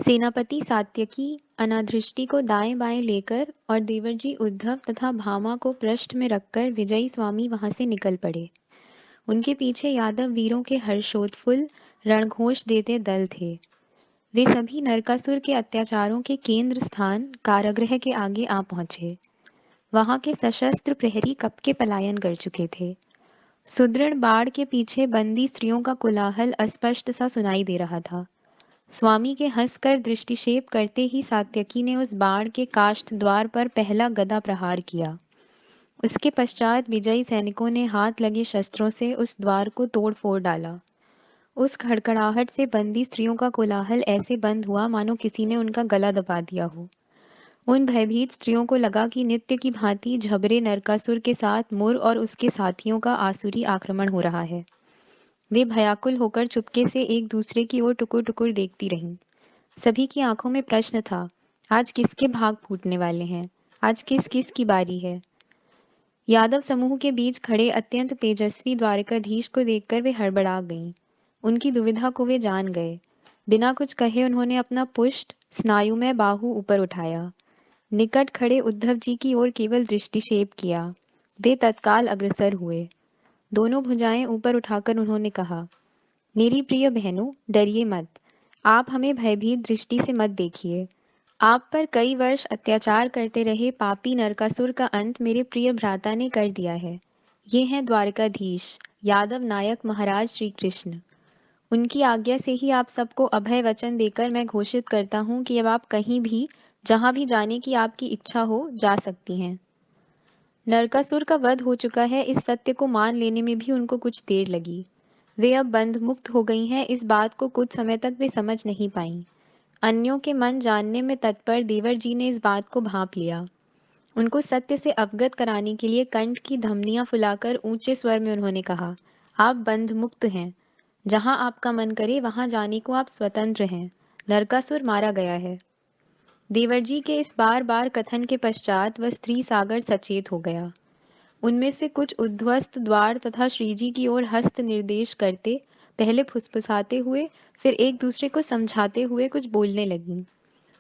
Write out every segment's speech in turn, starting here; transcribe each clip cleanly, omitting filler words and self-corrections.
सेनापति सात्यकी अनाधृष्टि को दाएं बाएं लेकर और देवरजी उद्धव तथा भामा को पृष्ठ में रखकर विजयी स्वामी वहां से निकल पड़े। उनके पीछे यादव वीरों के हर्षोत्फुल्ल रणघोष देते दल थे। वे सभी नरकासुर के अत्याचारों के केंद्र स्थान कारागृह के आगे आ पहुंचे। वहां के सशस्त्र प्रहरी कब के पलायन कर चुके थे। सुदृढ़ बाड़ के पीछे बंदी स्त्रियों का कोलाहल अस्पष्ट सा सुनाई दे रहा था। स्वामी के हंसकर दृष्टिक्षेप करते ही सात्यकी ने उस बाड़ के काष्ठ द्वार पर पहला गदा प्रहार किया। उसके पश्चात विजयी सैनिकों ने हाथ लगे शस्त्रों से उस द्वार को तोड़ फोड़ डाला। उस खड़खड़ाहट से बंदी स्त्रियों का कोलाहल ऐसे बंद हुआ मानो किसी ने उनका गला दबा दिया हो। उन भयभीत स्त्रियों को लगा कि नित्य की भांति झबरे नरकासुर के साथ मुर और उसके साथियों का आसुरी आक्रमण हो रहा है। वे भयाकुल होकर चुपके से एक दूसरे की ओर टुकुर टुकुर देखती रहीं। सभी की आंखों में प्रश्न था, आज किसके भाग फूटने वाले हैं, आज किस किस की बारी है। यादव समूह के बीच खड़े अत्यंत तेजस्वी द्वारकाधीश को देखकर वे हड़बड़ा गईं। उनकी दुविधा को वे जान गए। बिना कुछ कहे उन्होंने अपना पुष्ट स्नायुमय बाहु ऊपर उठाया, निकट खड़े उद्धव जी की ओर केवल दृष्टिक्षेप किया। वे तत्काल अग्रसर हुए। दोनों भुजाएं ऊपर उठाकर उन्होंने कहा, मेरी प्रिय बहनों, डरिए मत। आप हमें भयभीत दृष्टि से मत देखिए। आप पर कई वर्ष अत्याचार करते रहे पापी नरकासुर का अंत मेरे प्रिय भ्राता ने कर दिया है। ये हैं द्वारकाधीश यादव नायक महाराज श्री कृष्ण। उनकी आज्ञा से ही आप सबको अभय वचन देकर मैं घोषित करता हूँ कि अब आप कहीं भी जहाँ भी जाने की आपकी इच्छा हो जा सकती हैं। नरकासुर का वध हो चुका है, इस सत्य को मान लेने में भी उनको कुछ देर लगी। वे अब बंध मुक्त हो गई हैं, इस बात को कुछ समय तक वे समझ नहीं पाईं। अन्यों के मन जानने में तत्पर देवर जी ने इस बात को भांप लिया। उनको सत्य से अवगत कराने के लिए कंठ की धमनियां फुलाकर ऊंचे स्वर में उन्होंने कहा, आप बंध मुक्त हैं। जहां आपका मन करे वहां जाने को आप स्वतंत्र हैं। नरकासुर मारा गया है। देवरजी के इस बार बार कथन के पश्चात वह स्त्री सागर सचेत हो गया। उनमें से कुछ उद्ध्वस्त द्वार तथा श्रीजी की ओर हस्त निर्देश करते, पहले फुसफुसाते हुए फिर एक दूसरे को समझाते हुए कुछ बोलने लगीं।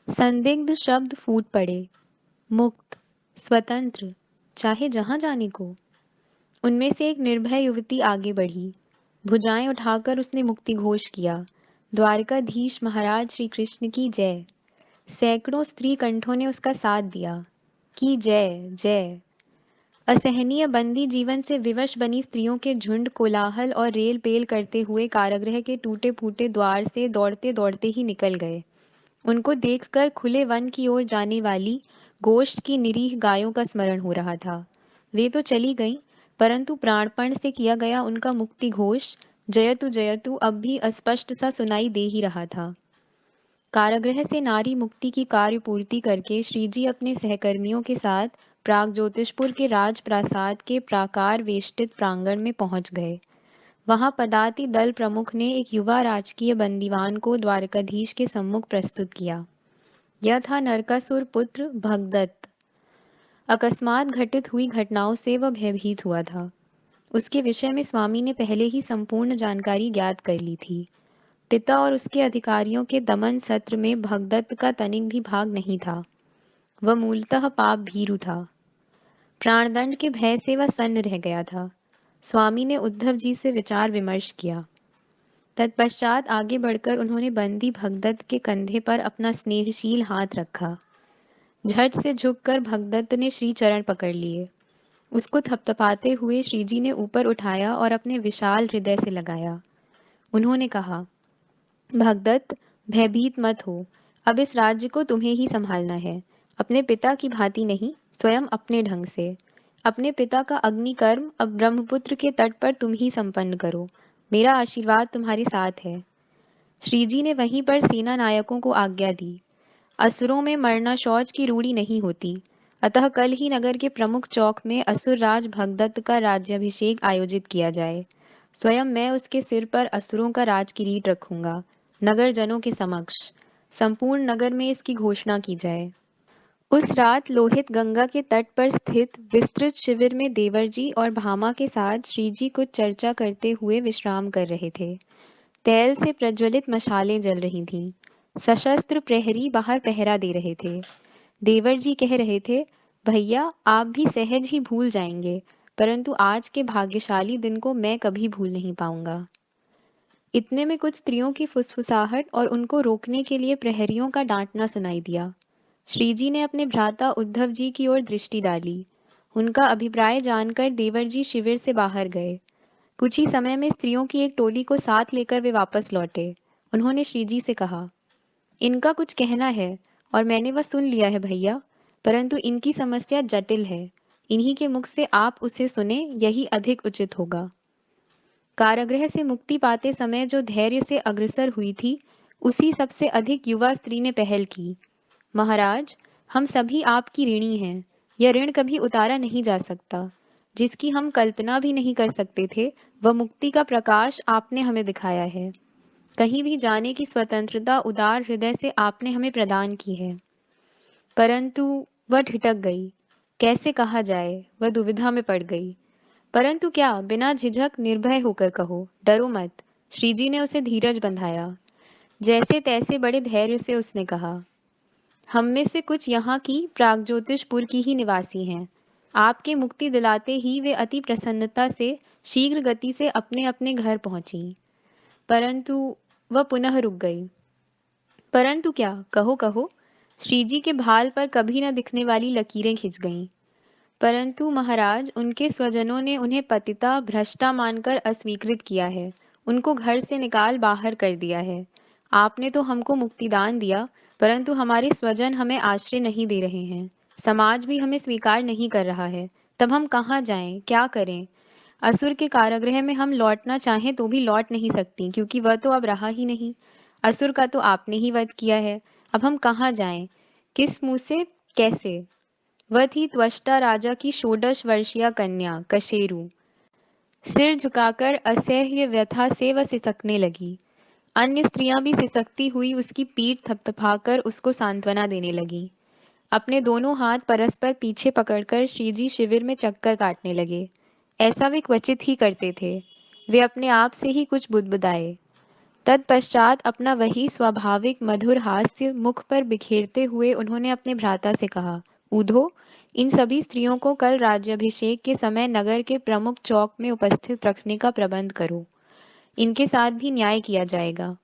संदिग्ध शब्द फूट पड़े, मुक्त, स्वतंत्र, चाहे जहां जाने को। उनमें से एक निर्भय युवती आगे बढ़ी। भुजाएं उठाकर उसने मुक्ति घोष किया, द्वारकाधीश महाराज श्री कृष्ण की जय। सैकड़ों स्त्री कंठों ने उसका साथ दिया, की जय जय। असहनीय बंदी जीवन से विवश बनी स्त्रियों के झुंड कोलाहल और रेल पेल करते हुए कारागृह के टूटे फूटे द्वार से दौड़ते दौड़ते ही निकल गए। उनको देखकर खुले वन की ओर जाने वाली गोष्ठ की निरीह गायों का स्मरण हो रहा था। वे तो चली गईं, परंतु प्राणपण से किया गया उनका मुक्ति घोष जयतु अब भी अस्पष्ट सा सुनाई दे ही रहा था। कारागृह से नारी मुक्ति की कार्य पूर्ति करके श्रीजी अपने सहकर्मियों के साथ प्राग ज्योतिषपुर के राजप्रासाद के प्राकार वेष्टित प्रांगण में पहुंच गए। वहां पदाति दल प्रमुख ने एक युवा राजकीय बंदीवान को द्वारकाधीश के सम्मुख प्रस्तुत किया। यह था नरकासुर पुत्र भगदत्त। अकस्मात घटित हुई घटनाओं से वह भयभीत हुआ था। उसके विषय में स्वामी ने पहले ही संपूर्ण जानकारी ज्ञात कर ली थी। पिता और उसके अधिकारियों के दमन सत्र में भगदत्त का तनिक भी भाग नहीं था। वह मूलतः पाप भीरु था। प्राणदंड के भय से वह सन्न रह गया था। स्वामी ने उद्धव जी से विचार विमर्श किया। तत्पश्चात आगे बढ़कर उन्होंने बंदी भगदत्त के कंधे पर अपना स्नेहशील हाथ रखा। झट से झुककर भगदत्त ने श्री चरण पकड़ लिए। उसको थपथपाते हुए श्रीजी ने ऊपर उठाया और अपने विशाल हृदय से लगाया। उन्होंने कहा, भगदत्त, भयभीत मत हो। अब इस राज्य को तुम्हें ही संभालना है, अपने पिता की भांति नहीं, स्वयं अपने ढंग से। अपने पिता का अग्निकर्म अब ब्रह्मपुत्र के तट पर तुम ही संपन्न करो। मेरा आशीर्वाद तुम्हारे साथ है। श्रीजी ने वहीं पर सेना नायकों को आज्ञा दी। असुरों में मरना शौच की रूढ़ी नहीं होती, अतः कल ही नगर के प्रमुख चौक में असुर राज भगदत्त का राज्याभिषेक आयोजित किया जाए। स्वयं मैं उसके सिर पर असुरों का राज किरीट रखूंगा। नगर जनों के समक्ष संपूर्ण नगर में इसकी घोषणा की जाए। उस रात लोहित गंगा के तट पर स्थित विस्तृत शिविर में देवरजी और भामा के साथ श्रीजी कुछ चर्चा करते हुए विश्राम कर रहे थे। तेल से प्रज्वलित मशालें जल रही थीं। सशस्त्र प्रहरी बाहर पहरा दे रहे थे। देवर जी कह रहे थे, भैया आप भी सहज ही भूल जाएंगे, परंतु आज के भाग्यशाली दिन को मैं कभी भूल नहीं पाऊंगा। इतने में कुछ स्त्रियों की फुसफुसाहट और उनको रोकने के लिए प्रहरियों का डांटना सुनाई दिया। श्रीजी ने अपने भ्राता उद्धव जी की ओर दृष्टि डाली। उनका अभिप्राय जानकर देवर जी शिविर से बाहर गए। कुछ ही समय में स्त्रियों की एक टोली को साथ लेकर वे वापस लौटे। उन्होंने श्रीजी से कहा, इनका कुछ कहना है और मैंने वह सुन लिया है भैया, परंतु इनकी समस्या जटिल है। इन्हीं के मुख से आप उसे सुने, यही अधिक उचित होगा। कारागृह से मुक्ति पाते समय जो धैर्य से अग्रसर हुई थी, उसी सबसे अधिक युवा स्त्री ने पहल की। महाराज, हम सभी आपकी ऋणी हैं। यह ऋण कभी उतारा नहीं जा सकता। जिसकी हम कल्पना भी नहीं कर सकते थे, वह मुक्ति का प्रकाश आपने हमें दिखाया है। कहीं भी जाने की स्वतंत्रता उदार हृदय से आपने हमें प्रदान की है। परंतु वह ठिठक गई। कैसे कहा जाए, वह दुविधा में पड़ गई। परंतु क्या, बिना झिझक निर्भय होकर कहो, डरो मत। श्रीजी ने उसे धीरज बंधाया। जैसे तैसे बड़े धैर्य से उसने कहा, हम में से कुछ यहाँ की प्रागज्योतिषपुर की ही निवासी हैं। आपके मुक्ति दिलाते ही वे अति प्रसन्नता से शीघ्र गति से अपने अपने घर पहुंची। परंतु वह पुनः रुक गई। परंतु क्या, कहो कहो। श्रीजी के भाल पर कभी न दिखने वाली लकीरें खिंच गईं। परंतु महाराज, उनके स्वजनों ने उन्हें पतिता भ्रष्टा मानकर अस्वीकृत किया है। उनको घर से निकाल बाहर कर दिया है। आपने तो हमको मुक्तिदान दिया, परंतु हमारे स्वजन हमें आश्रय नहीं दे रहे हैं। समाज भी हमें स्वीकार नहीं कर रहा है। तब हम कहाँ जाएं, क्या करें? असुर के कारागृह में हम लौटना चाहें तो भी लौट नहीं सकती, क्योंकि वह तो अब रहा ही नहीं। असुर का तो आपने ही वध किया है। अब हम कहाँ जाएं? किस मुंह से, कैसे? वह थी त्वष्टा राजा की षोडश वर्षीय कन्या कशेरु। सिर झुकाकर असह्य व्यथा से वह सिसकने लगी। अन्य स्त्रियां भी सिसकती हुई उसकी पीठ थपथपाकर उसको सांत्वना देने लगी। अपने दोनों हाथ परस्पर पीछे पकड़कर श्रीजी शिविर में चक्कर काटने लगे। ऐसा वे क्वचित ही करते थे। वे अपने आप से ही कुछ बुदबुदाए। तत्पश्चात अपना वही स्वाभाविक मधुर हास्य मुख पर बिखेरते हुए उन्होंने अपने भ्राता से कहा, ऊधो, इन सभी स्त्रियों को कल राज्याभिषेक के समय नगर के प्रमुख चौक में उपस्थित रखने का प्रबंध करो। इनके साथ भी न्याय किया जाएगा।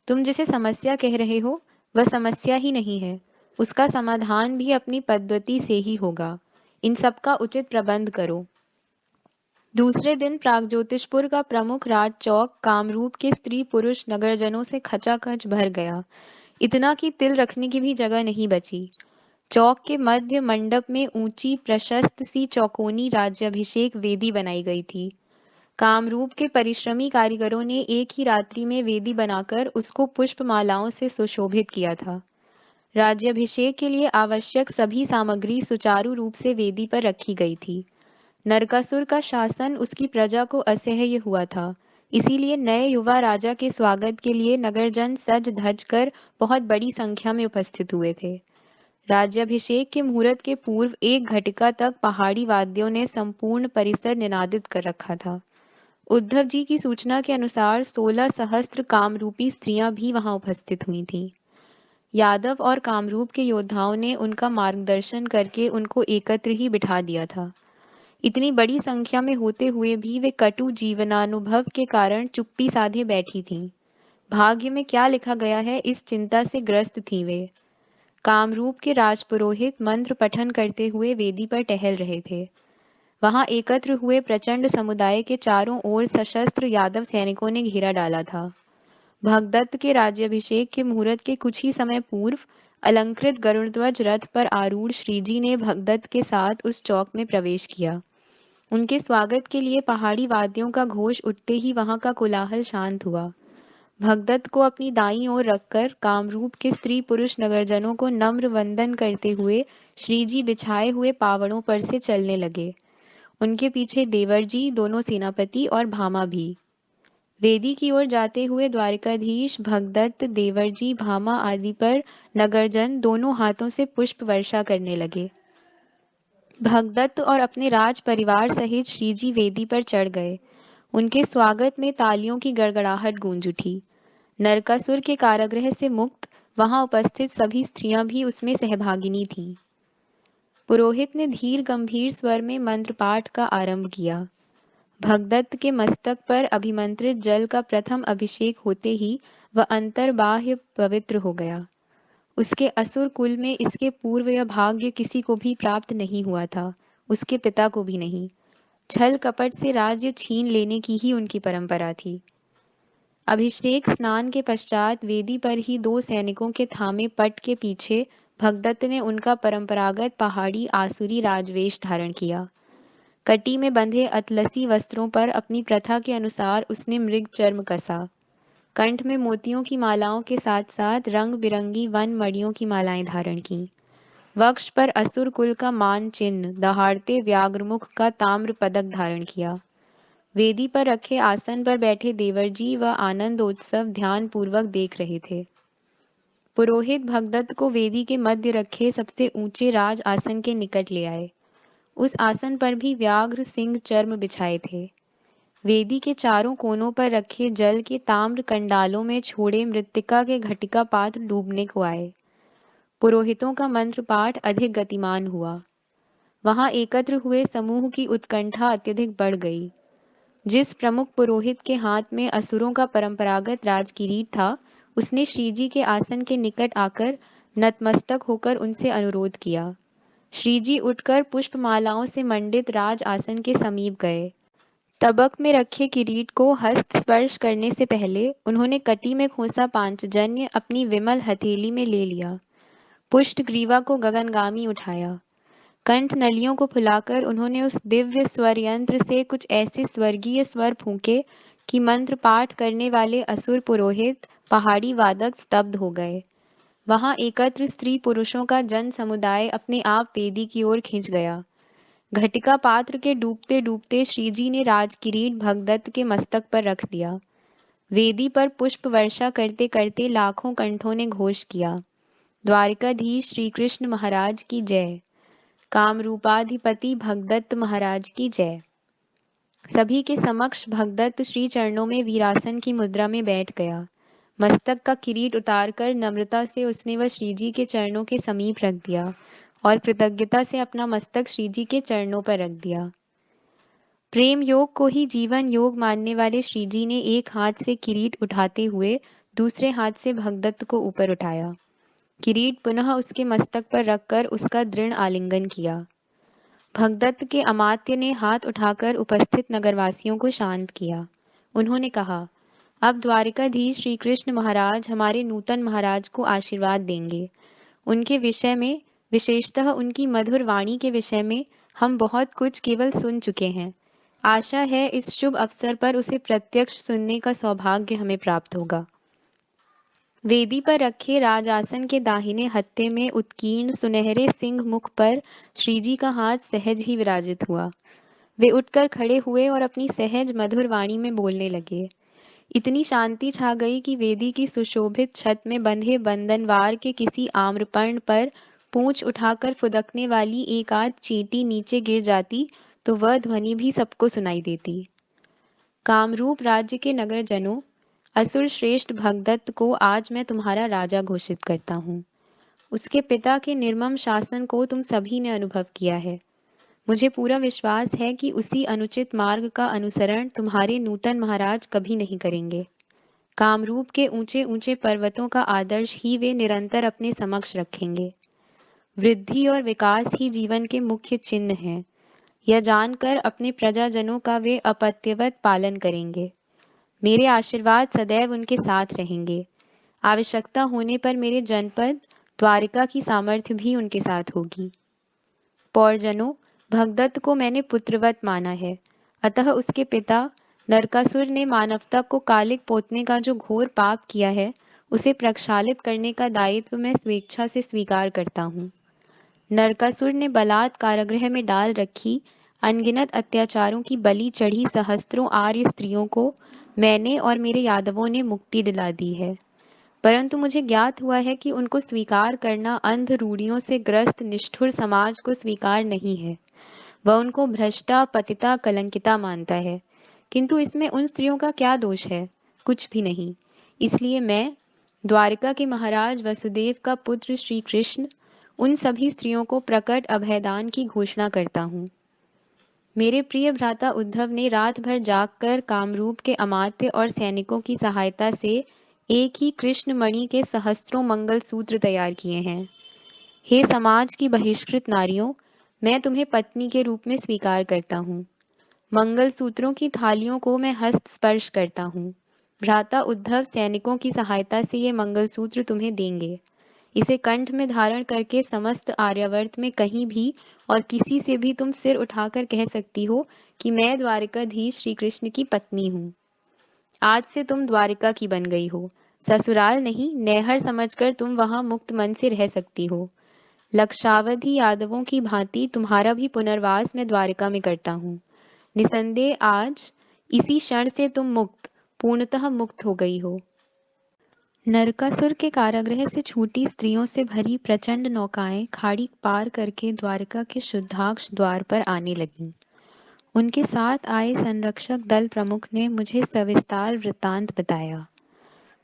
तुम जिसे समस्या कह रहे हो, वह समस्या ही नहीं है। उसका समाधान भी अपनी पद्धति से ही होगा। इन सब का उचित प्रबंध करो। दूसरे दिन प्रागज्योतिषपुर का प्रमुख राज चौक कामरूप के स्त्री पुरुष नगरजनों से खचाखच भर गया। इतना कि तिल रखने की भी जगह नहीं बची। चौक के मध्य मंडप में ऊंची प्रशस्त सी चौकोनी राज्याभिषेक वेदी बनाई गई थी। कामरूप के परिश्रमी कारीगरों ने एक ही रात्रि में वेदी बनाकर उसको पुष्पमालाओं से सुशोभित किया था। राज्याभिषेक के लिए आवश्यक सभी सामग्री सुचारू रूप से वेदी पर रखी गई थी। नरकासुर का शासन उसकी प्रजा को असह्य हुआ था। इसीलिए नए युवा राजा के स्वागत के लिए नगरजन सज धज कर बहुत बड़ी संख्या में उपस्थित हुए थे। राज्याभिषेक के मुहूर्त के पूर्व 1 घटिका तक पहाड़ी वाद्यों ने संपूर्ण परिसर निनादित कर रखा था। उद्धव जी की सूचना के अनुसार 16 सहस्त्र कामरूपी स्त्रियां भी वहां उपस्थित हुई थीं। यादव और कामरूप के योद्धाओं ने उनका मार्गदर्शन करके उनको एकत्र ही बिठा दिया था। इतनी बड़ी संख्या में होते हुए भी वे कटु जीवनानुभव के कारण चुप्पी साधे बैठी थीं। भाग्य में क्या लिखा गया है, इस चिंता से ग्रस्त थी वे। कामरूप के राजपुरोहित मंत्र पठन करते हुए वेदी पर टहल रहे थे। वहां एकत्र हुए प्रचंड समुदाय के चारों ओर सशस्त्र यादव सैनिकों ने घेरा डाला था। भगदत्त के राज्याभिषेक के मुहूर्त के कुछ ही समय पूर्व अलंकृत गरुड़ध्वज रथ पर आरूढ़ श्रीजी ने भगदत्त के साथ उस चौक में प्रवेश किया। उनके स्वागत के लिए पहाड़ी वाद्यों का घोष उठते ही वहां का कोलाहल शांत हुआ। भगदत्त को अपनी दाईं ओर रखकर कामरूप के स्त्री पुरुष नगरजनों को नम्र वंदन करते हुए श्रीजी बिछाए हुए पावड़ों पर से चलने लगे। उनके पीछे देवर जी, दोनों सेनापति और भामा भी। वेदी की ओर जाते हुए द्वारिकाधीश, भगदत्त, देवरजी, भामा आदि पर नगरजन दोनों हाथों से पुष्प वर्षा करने लगे। भगदत्त और अपने राज परिवार सहित श्रीजी वेदी पर चढ़ गए। उनके स्वागत में तालियों की गड़गड़ाहट गूंज उठी। नरकासुर के कारागृह से मुक्त वहां उपस्थित सभी स्त्रियां भी उसमें सहभागिनी थीं। पुरोहित ने धीर गंभीर स्वर में मंत्र पाठ का आरंभ किया। भगदत्त के मस्तक पर अभिमंत्रित जल का प्रथम अभिषेक होते ही वह अंतर्बाह्य पवित्र हो गया। उसके असुर कुल में इसके पूर्व यह भाग्य किसी को भी प्राप्त नहीं हुआ था, उसके पिता को भी नहीं। छल कपट से राज्य छीन लेने की ही उनकी परंपरा थी। अभिषेक स्नान के पश्चात वेदी पर ही दो सैनिकों के थामे पट के पीछे भगदत्त ने उनका परंपरागत पहाड़ी आसुरी राजवेश धारण किया। कटी में बंधे अतलसी वस्त्रों पर अपनी प्रथा के अनुसार उसने मृग चर्म कसा। कंठ में मोतियों की मालाओं के साथ साथ रंग बिरंगी वन मणियों की मालाएं धारण की। वक्ष पर असुर कुल का मान चिन्ह दहाड़ते व्याघ्रमुख का ताम्र पदक धारण किया। वेदी पर रखे आसन पर बैठे देवरजी व आनंदोत्सव ध्यान पूर्वक देख रहे थे। पुरोहित भगदत्त को वेदी के मध्य रखे सबसे ऊंचे राज आसन के निकट ले आए। उस आसन पर भी व्याघ्र सिंह चर्म बिछाए थे। वेदी के चारों कोनों पर रखे जल के ताम्र कंडालों में छोड़े मृत्तिका के घटिका पात्र डूबने को आए। पुरोहितों का मंत्र पाठ अधिक गतिमान हुआ। वहां एकत्र हुए समूह की उत्कंठा अत्यधिक बढ़ गई। जिस प्रमुख पुरोहित के हाथ में असुरों का परंपरागत राजकिरीट था, उसने श्रीजी के आसन के निकट आकर नतमस्तक होकर उनसे अनुरोध किया। श्रीजी उठकर पुष्पमालाओं से मंडित राज आसन के समीप गए। तबक में रखे किरीट को हस्त स्पर्श करने से पहले उन्होंने कटी में खोसा पांचजन्य अपनी विमल हथेली में ले लिया। पुष्ट ग्रीवा को गगनगामी उठाया। कंठ नलियों को फुलाकर उन्होंने उस दिव्य स्वर यंत्र से कुछ ऐसे स्वर्गीय स्वर फूंके कि मंत्र पाठ करने वाले असुर पुरोहित पहाड़ी वादक स्तब्ध हो गए। वहां एकत्र स्त्री पुरुषों का जन समुदाय अपने आप वेदी की ओर खिंच गया। घटिका पात्र के डूबते डूबते श्रीजी ने राजकिरीट भगदत्त के मस्तक पर रख दिया। वेदी पर पुष्प वर्षा करते करते लाखों कंठों ने घोष किया, द्वारिकाधीश श्री कृष्ण महाराज की जय, कामरूपाधिपति भगदत्त महाराज की जय। सभी के समक्ष भगदत्त श्री चरणों में वीरासन की मुद्रा में बैठ गया। मस्तक का किरीट उतारकर नम्रता से उसने वह श्रीजी के चरणों के समीप रख दिया और कृतज्ञता से अपना मस्तक श्रीजी के चरणों पर रख दिया। प्रेम योग को ही जीवन योग मानने वाले श्रीजी ने एक हाथ से किरीट उठाते हुए दूसरे हाथ से भगदत्त को ऊपर उठाया। किरीट पुनः उसके मस्तक पर रखकर उसका दृढ़ आलिंगन किया। भगदत्त के अमात्य ने हाथ उठाकर उपस्थित नगरवासियों को शांत किया। उन्होंने कहा, अब द्वारिकाधीश श्री कृष्ण महाराज हमारे नूतन महाराज को आशीर्वाद देंगे। उनके विषय में, विशेषतः उनकी मधुर वाणी के विषय में हम बहुत कुछ केवल सुन चुके हैं। आशा है इस शुभ अवसर पर उसे प्रत्यक्ष सुनने का सौभाग्य हमें प्राप्त होगा। वेदी पर रखे राजासन के दाहिने हत्थे में उत्कीर्ण सुनहरे सिंह मुख पर श्रीजी का हाथ सहज ही विराजित हुआ। वे उठकर खड़े हुए और अपनी सहज मधुर वाणी में बोलने लगे। इतनी शांति छा गई कि वेदी की सुशोभित छत में बंधे बंधनवार के किसी आम्रपर्ण पर पूंछ उठाकर फुदकने वाली एक आध चींटी नीचे गिर जाती तो वह ध्वनि भी सबको सुनाई देती। कामरूप राज्य के नगरजनों, असुर श्रेष्ठ भगदत्त को आज मैं तुम्हारा राजा घोषित करता हूँ। उसके पिता के निर्मम शासन को तुम सभी ने अनुभव किया है। मुझे पूरा विश्वास है कि उसी अनुचित मार्ग का अनुसरण तुम्हारे नूतन महाराज कभी नहीं करेंगे। कामरूप के ऊंचे ऊंचे पर्वतों का आदर्श ही वे निरंतर अपने समक्ष रखेंगे। वृद्धि और विकास ही जीवन के मुख्य चिन्ह हैं। यह जानकर अपने प्रजाजनों का वे अपत्यवत पालन करेंगे। मेरे आशीर्वाद सदैव उनके साथ रहेंगे। आवश्यकता होने पर मेरे जनपद द्वारिका की सामर्थ्य भी उनके साथ होगी। पौरजनों, भगदत्त को मैंने पुत्रवत माना है, अतः उसके पिता नरकासुर ने मानवता को कालिक पोतने का जो घोर पाप किया है, उसे प्रक्षालित करने का दायित्व मैं स्वेच्छा से स्वीकार करता हूँ। नरकासुर ने बलात् कारागृह में डाल रखी अनगिनत अत्याचारों की बलि चढ़ी सहस्त्रों आर्य स्त्रियों को मैंने और मेरे यादवों ने मुक्ति दिला दी है। परंतु मुझे ज्ञात हुआ है कि उनको स्वीकार करना अंध रूढ़ियों से ग्रस्त निष्ठुर समाज को स्वीकार नहीं है। वह उनको भ्रष्टा, पतिता, कलंकिता मानता है। किंतु इसमें उन स्त्रियों का क्या दोष है? कुछ भी नहीं। इसलिए मैं, द्वारिका के महाराज वसुदेव का पुत्र श्री कृष्ण उन सभी स्त्रियों को प्रकट अभयदान की घोषणा करता हूँ। मेरे प्रिय भ्राता उद्धव ने रात भर जागकर कामरूप के अमात्य और सैनिकों की सहायता से एक ही कृष्ण मणि के सहस्त्रों मंगल सूत्र तैयार किए हैं। हे समाज की बहिष्कृत नारियों, मैं तुम्हें पत्नी के रूप में स्वीकार करता हूँ। मंगल सूत्रों की थालियों को मैं हस्त स्पर्श करता हूँ। भ्राता उद्धव सैनिकों की सहायता से ये मंगलसूत्र तुम्हें देंगे। इसे कंठ में धारण करके समस्त आर्यावर्त में कहीं भी और किसी से भी तुम सिर उठाकर कह सकती हो कि मैं द्वारिकाधीश श्री कृष्ण की पत्नी हूँ। आज से तुम द्वारिका की बन गई हो। ससुराल नहीं, नैहर समझकर तुम वहां मुक्त मन से रह सकती हो। लक्षावधि यादवों की भांति तुम्हारा भी पुनर्वास मैं द्वारिका में करता हूँ। निसंदेह आज इसी क्षण से तुम मुक्त, पूर्णतः मुक्त हो गई हो। नरकासुर के कारागृह से छूटी स्त्रियों से भरी प्रचंड नौकाएं खाड़ी पार करके द्वारका के शुद्धाक्ष द्वार पर आने लगीं। उनके साथ आए संरक्षक दल प्रमुख ने मुझे सविस्तार वृत्तांत बताया।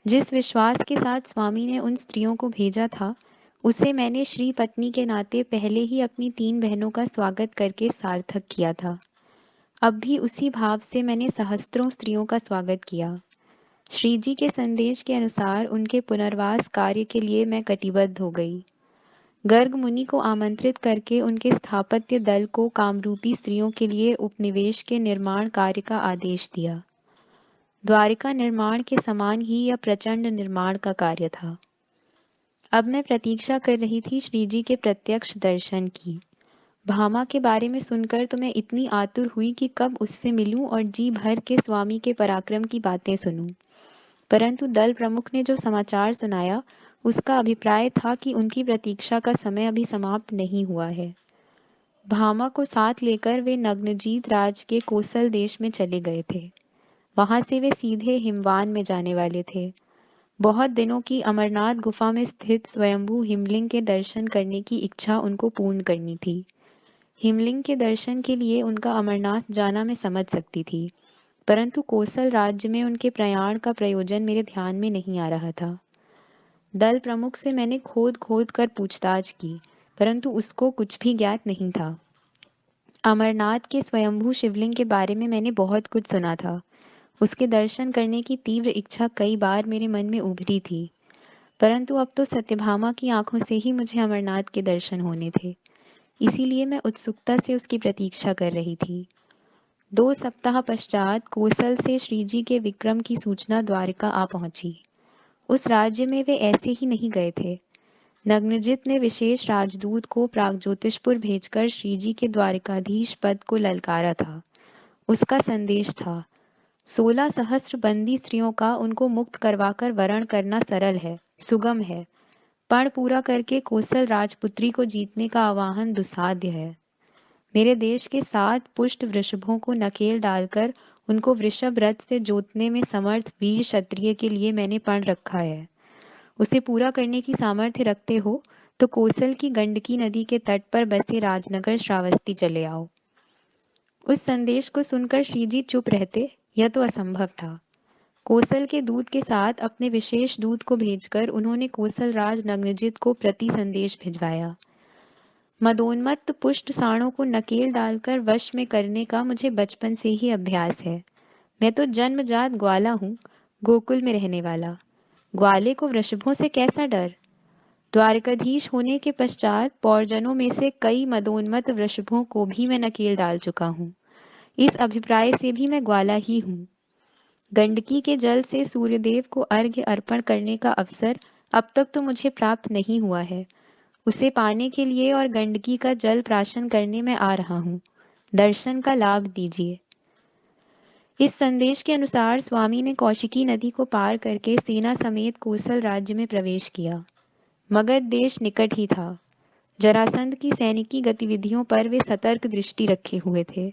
जिस विश्वास के साथ स्वामी ने उन स्त्रियों को भेजा था, उसे मैंने श्री पत्नी के नाते पहले ही अपनी 3 बहनों का स्वागत करके सार्थक किया था। अब भी उसी भाव से मैंने सहस्त्रों स्त्रियों का स्वागत किया। श्री जी के संदेश के अनुसार उनके पुनर्वास कार्य के लिए मैं कटिबद्ध हो गई। गर्ग मुनि को आमंत्रित करके उनके स्थापत्य दल को कामरूपी स्त्रियों के लिए उपनिवेश के निर्माण कार्य का आदेश दिया। द्वारिका निर्माण के समान ही यह प्रचंड निर्माण का कार्य था। अब मैं प्रतीक्षा कर रही थी श्री जी के प्रत्यक्ष दर्शन की। भामा के बारे में सुनकर तो मैं इतनी आतुर हुई कि कब उससे मिलूं और जी भर के स्वामी के पराक्रम की बातें सुनूं। परंतु दल प्रमुख ने जो समाचार सुनाया, उसका अभिप्राय था कि उनकी प्रतीक्षा का समय अभी समाप्त नहीं हुआ है। भामा को साथ लेकर वे नग्नजीत राज के कोसल देश में चले गए थे। वहां से वे सीधे हिमवान में जाने वाले थे। बहुत दिनों की अमरनाथ गुफा में स्थित स्वयंभू हिमलिंग के दर्शन करने की इच्छा उनको पूर्ण करनी थी। हिमलिंग के दर्शन के लिए उनका अमरनाथ जाना मैं समझ सकती थी, परंतु कोसल राज्य में उनके प्रयाण का प्रयोजन मेरे ध्यान में नहीं आ रहा था। दल प्रमुख से मैंने खोद खोद कर पूछताछ की, परंतु उसको कुछ भी ज्ञात नहीं था। अमरनाथ के स्वयंभू शिवलिंग के बारे में मैंने बहुत कुछ सुना था। उसके दर्शन करने की तीव्र इच्छा कई बार मेरे मन में उभरी थी, परंतु अब तो सत्यभामा की आंखों से ही मुझे अमरनाथ के दर्शन होने थे। इसीलिए मैं उत्सुकता से उसकी प्रतीक्षा कर रही थी। 2 सप्ताह पश्चात कोसल से श्रीजी के विक्रम की सूचना द्वारिका आ पहुंची। उस राज्य में वे ऐसे ही नहीं गए थे। नग्नजित ने विशेष राजदूत को प्रागज्योतिषपुर भेजकर श्रीजी के द्वारिकाधीश पद को ललकारा था। उसका संदेश था, 16 सहस्त्र बंदी स्त्रियों का उनको मुक्त करवाकर वरण करना सरल है, सुगम है। पण पूरा करके कोसल राजपुत्री को जीतने का आवाहन दुस्साध्य है। मेरे देश के 7 पुष्ट वृषभों को नकेल डालकर उनको वृषभ रथ से जोतने में समर्थ वीर क्षत्रिय के लिए मैंने पण रखा है। उसे पूरा करने की सामर्थ्य रखते हो तो कोसल की गंडकी नदी के तट पर बसे राजनगर श्रावस्ती चले आओ। उस संदेश को सुनकर श्रीजी चुप रहते, यह तो असंभव था। कोसल के दूत के साथ अपने विशेष दूत को भेजकर उन्होंने कोसल राज नग्नजित को प्रति संदेश भिजवाया। मदोन्मत्त पुष्ट साणों को नकेल डालकर वश में करने का मुझे बचपन से ही अभ्यास है। मैं तो जन्मजात ग्वाला हूँ, गोकुल में रहने वाला। ग्वाले को वृषभों से कैसा डर? द्वारकाधीश होने के पश्चात पौरजनों में से कई मदोन्मत्त वृषभों को भी मैं नकेल डाल चुका हूँ। इस अभिप्राय से भी मैं ग्वाला ही हूँ। गंडकी के जल से सूर्यदेव को अर्घ्य अर्पण करने का अवसर अब तक तो मुझे प्राप्त नहीं हुआ है। उसे पाने के लिए और गंडकी का जल प्राशन करने में आ रहा हूँ। दर्शन का लाभ दीजिए। इस संदेश के अनुसार स्वामी ने कौशिकी नदी को पार करके सेना समेत कोसल राज्य में प्रवेश किया। मगध देश निकट ही था। जरासंध की सैनिकी गतिविधियों पर वे सतर्क दृष्टि रखे हुए थे।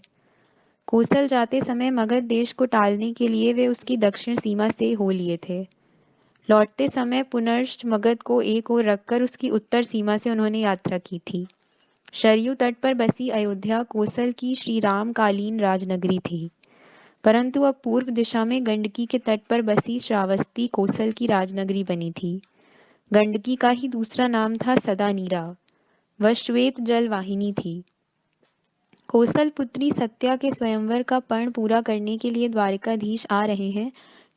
कोसल जाते समय मगध देश को टालने के लिए वे उसकी दक्षिण सीमा से हो लिए थे। लौटते समय पुनर्ष मगध को एक ओर रखकर उसकी उत्तर सीमा से उन्होंने यात्रा की थी। शरयू तट पर बसी अयोध्या कोसल की श्री राम कालीन राजनगरी थी। परंतु अब पूर्व दिशा में गंडकी के तट पर बसी श्रावस्ती कोसल की राजनगरी बनी थी। गंडकी का ही दूसरा नाम था सदानीरा। वह श्वेत जल वाहिनी थी। कोसल पुत्री सत्या के स्वयंवर का पर्ण पूरा करने के लिए द्वारिकाधीश आ रहे हैं,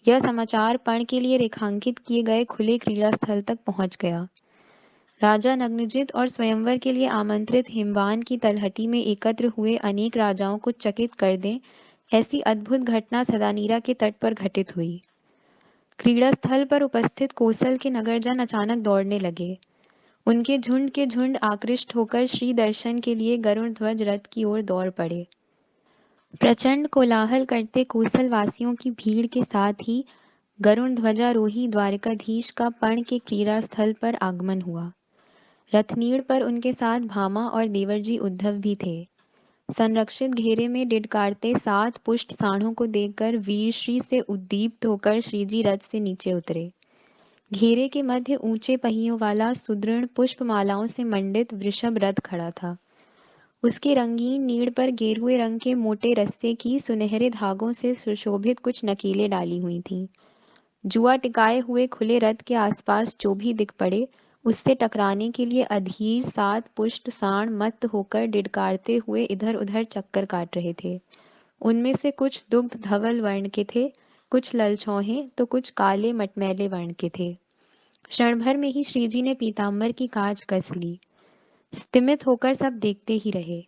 यह समाचार पर्ण के लिए रेखांकित किए गए खुले क्रीड़ा स्थल तक पहुंच गया। राजा नग्नजित और स्वयंवर के लिए आमंत्रित हिमवान की तलहटी में एकत्र हुए अनेक राजाओं को चकित कर दें, ऐसी अद्भुत घटना सदानीरा के तट पर घटित हुई। क्रीड़ा स्थल पर उपस्थित कोसल के नगरजन अचानक दौड़ने लगे। उनके झुंड के झुंड आकृष्ट होकर श्री दर्शन के लिए गरुड़ ध्वज रथ की ओर दौड़ पड़े। प्रचंड कोलाहल करते कोसल वासियों की भीड़ के साथ ही गरुड़ ध्वजारोही द्वारिकाधीश का पर्ण के क्रीड़ा स्थल पर आगमन हुआ। रथनीड़ पर उनके साथ भामा और देवरजी उद्धव भी थे। संरक्षित घेरे में डिडकारते 7 पुष्ट साढ़ों को देखकर वीरश्री से उद्दीप्त होकर श्रीजी रथ से नीचे उतरे। घेरे के मध्य ऊंचे पहियों वाला सुदृढ़ पुष्पमालाओं से मंडित वृषभ रथ खड़ा था। उसके रंगीन नीड़ पर गेरुए रंग के मोटे रस्से की सुनहरे धागों से सुशोभित कुछ नकीलें डाली हुई थीं। जुआ टिकाए हुए खुले रथ के आसपास जो भी दिख पड़े, उससे टकराने के लिए अधीर 7 पुष्ट साण मत्त होकर डिडकारते हुए इधर उधर चक्कर काट रहे थे। उनमें से कुछ दुग्ध धवल वर्ण के थे, कुछ ललचौहे तो कुछ काले मटमैले वर्ण के थे। क्षण भर में ही श्रीजी ने पीताम्बर की काज कस ली। स्तिमित होकर सब देखते ही रहे।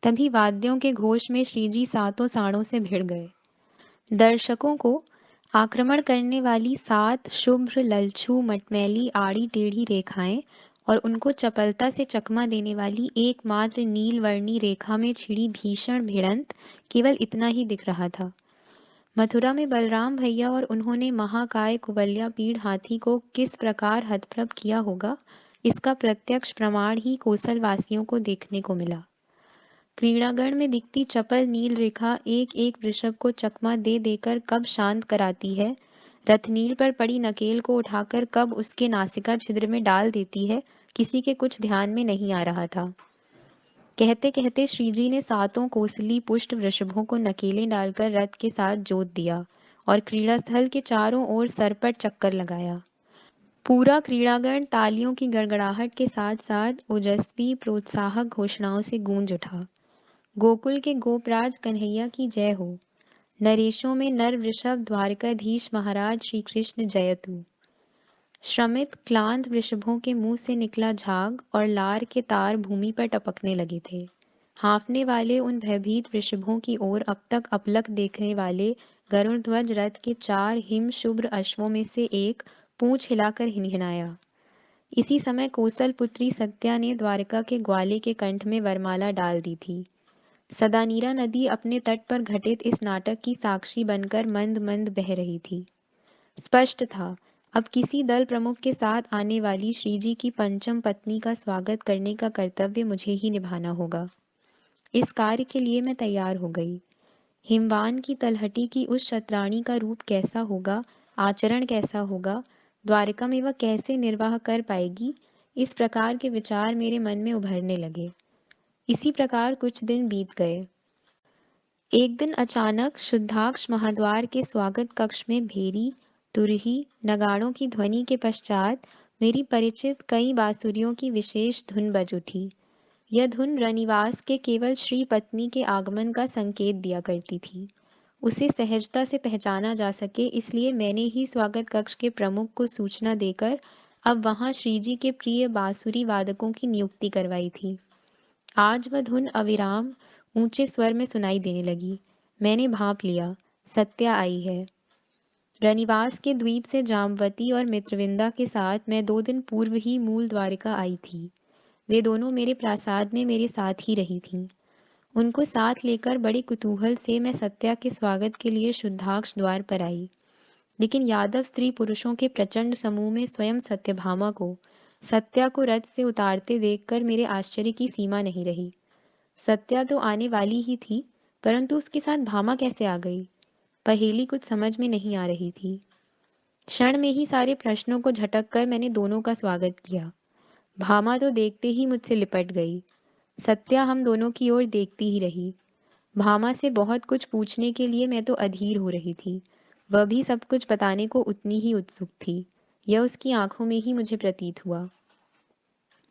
तभी वाद्यों के घोष में श्रीजी 7 साणों से भिड़ गए। दर्शकों को आक्रमण करने वाली 7 शुभ्र ललछू मटमैली आड़ी टेढ़ी रेखाएं और उनको चपलता से चकमा देने वाली एकमात्र नीलवर्णी रेखा में छिड़ी भीषण भिड़ंत, केवल इतना ही दिख रहा था। मथुरा में बलराम भैया और उन्होंने महाकाय कुवल्या पीढ़ हाथी को किस प्रकार हतप्रभ किया होगा, इसका प्रत्यक्ष प्रमाण ही कोसल वासियों को देखने को मिला। क्रीड़ांगण में दिखती चपल नील रेखा एक एक वृषभ को चकमा दे देकर कब शांत कराती है, रथनील पर पड़ी नकेल को उठाकर कब उसके नासिका छिद्र में डाल देती है, किसी के कुछ ध्यान में नहीं आ रहा था। कहते कहते श्रीजी ने 7 कोसली पुष्ट वृषभों को नकेलें डालकर रथ के साथ जोत दिया और क्रीड़ा स्थल के चारों ओर सरपट चक्कर लगाया। पूरा क्रीड़ांगण तालियों की गड़गड़ाहट के साथ साथ ओजस्वी प्रोत्साहक घोषणाओं से गूंज उठा। गोकुल के गोपराज कन्हैया की जय हो। नरेशों में नर वृषभ द्वारकाधीश महाराज श्री कृष्ण जयतु। श्रमित क्लांत वृषभों के मुंह से निकला झाग और लार के तार भूमि पर टपकने लगे थे। हाँफने वाले उन भयभीत वृषभों की ओर अब तक अपलक देखने वाले गरुड़ ध्वज रथ के 4 हिम शुभ्र अश्वों में से एक पूंछ हिलाकर हिनहिनाया। इसी समय कोसल पुत्री सत्या ने द्वारका के ग्वाले के कंठ में वरमाला डाल दी थी। सदानीरा नदी अपने तट पर घटित इस नाटक की साक्षी बनकर मंद मंद बह रही थी। स्पष्ट था, अब किसी दल प्रमुख के साथ आने वाली श्रीजी की पंचम पत्नी का स्वागत करने का कर्तव्य मुझे ही निभाना होगा। इस कार्य के लिए मैं तैयार हो गई। हिमवान की तलहटी की उस शतराणी का रूप कैसा होगा, आचरण कैसा होगा, द्वारका में वह कैसे निर्वाह कर पाएगी, इस प्रकार के विचार मेरे मन में उभरने लगे। इसी प्रकार कुछ दिन बीत गए। एक दिन अचानक शुद्धाक्ष महाद्वार के स्वागत कक्ष में भेरी, तुरही, नगाड़ों की ध्वनि के पश्चात मेरी परिचित कई बांसुरियों की विशेष धुन बज उठी। यह धुन रनिवास के केवल श्री पत्नी के आगमन का संकेत दिया करती थी। उसे सहजता से पहचाना जा सके इसलिए मैंने ही स्वागत कक्ष के प्रमुख को सूचना देकर अब वहां श्रीजी के प्रिय बांसुरी वादकों की नियुक्ति करवाई थी। आज वह धुन अविराम ऊंचे स्वर में सुनाई देने लगी। मैंने भांप लिया, सत्या आई है। रनिवास के द्वीप से जामवती और मित्रविंदा के साथ मैं 2 दिन पूर्व ही मूल द्वारिका आई थी। वे दोनों मेरे प्रासाद में मेरे साथ ही रही थीं। उनको साथ लेकर बड़े कुतूहल से मैं सत्या के स्वागत के लिए शुद्धाक्ष द्वार पर आई। लेकिन यादव स्त्री पुरुषों के प्रचंड समूह में स्वयं सत्यभामा को, सत्या को रथ से उतारते देखकर मेरे आश्चर्य की सीमा नहीं रही। सत्या तो आने वाली ही थी, परंतु उसके साथ भामा कैसे आ गई? पहेली कुछ समझ में नहीं आ रही थी। क्षण में ही सारे प्रश्नों को झटक कर मैंने दोनों का स्वागत किया। भामा तो देखते ही मुझसे लिपट गई। सत्या हम दोनों की ओर देखती ही रही। भामा से बहुत कुछ पूछने के लिए मैं तो अधीर हो रही थी। वह भी सब कुछ बताने को उतनी ही उत्सुक थी। यह उसकी आंखों में ही मुझे प्रतीत हुआ।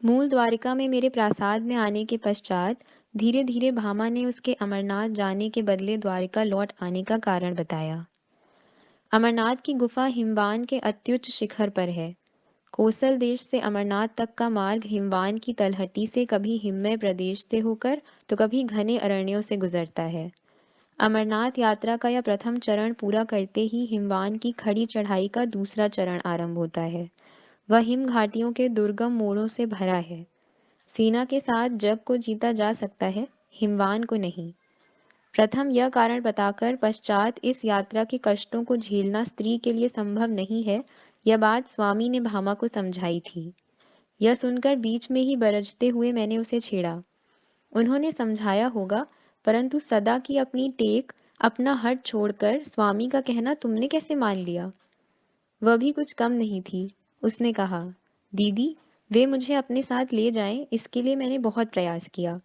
मूल द्वारिका में मेरे प्रासाद में आने के पश्चात धीरे धीरे भामा ने उसके अमरनाथ जाने के बदले द्वारिका लौट आने का कारण बताया। अमरनाथ की गुफा हिमवान के अत्युच्च शिखर पर है। कोसल देश से अमरनाथ तक का मार्ग हिमवान की तलहटी से कभी हिममय प्रदेश से होकर तो कभी घने अरण्यों से गुजरता है। अमरनाथ यात्रा का यह प्रथम चरण पूरा करते ही हिमवान की खड़ी चढ़ाई का दूसरा चरण आरंभ होता है। वह हिम घाटियों के दुर्गम मोड़ों से भरा है। सेना के साथ जग को जीता जा सकता है, हिमवान को नहीं। प्रथम यह कारण बताकर पश्चात इस यात्रा के कष्टों को झेलना स्त्री के लिए संभव नहीं है, यह बात स्वामी ने भामा को समझाई थी। यह सुनकर बीच में ही बरजते हुए मैंने उसे छेड़ा। उन्होंने समझाया होगा, परंतु सदा की अपनी टेक, अपना हट छोड़कर स्वामी का कहना तुमने कैसे मान लिया? वह भी कुछ कम नहीं थी। उसने कहा, दीदी, वे मुझे अपने साथ ले जाएं, इसके लिए मैंने बहुत प्रयास किया।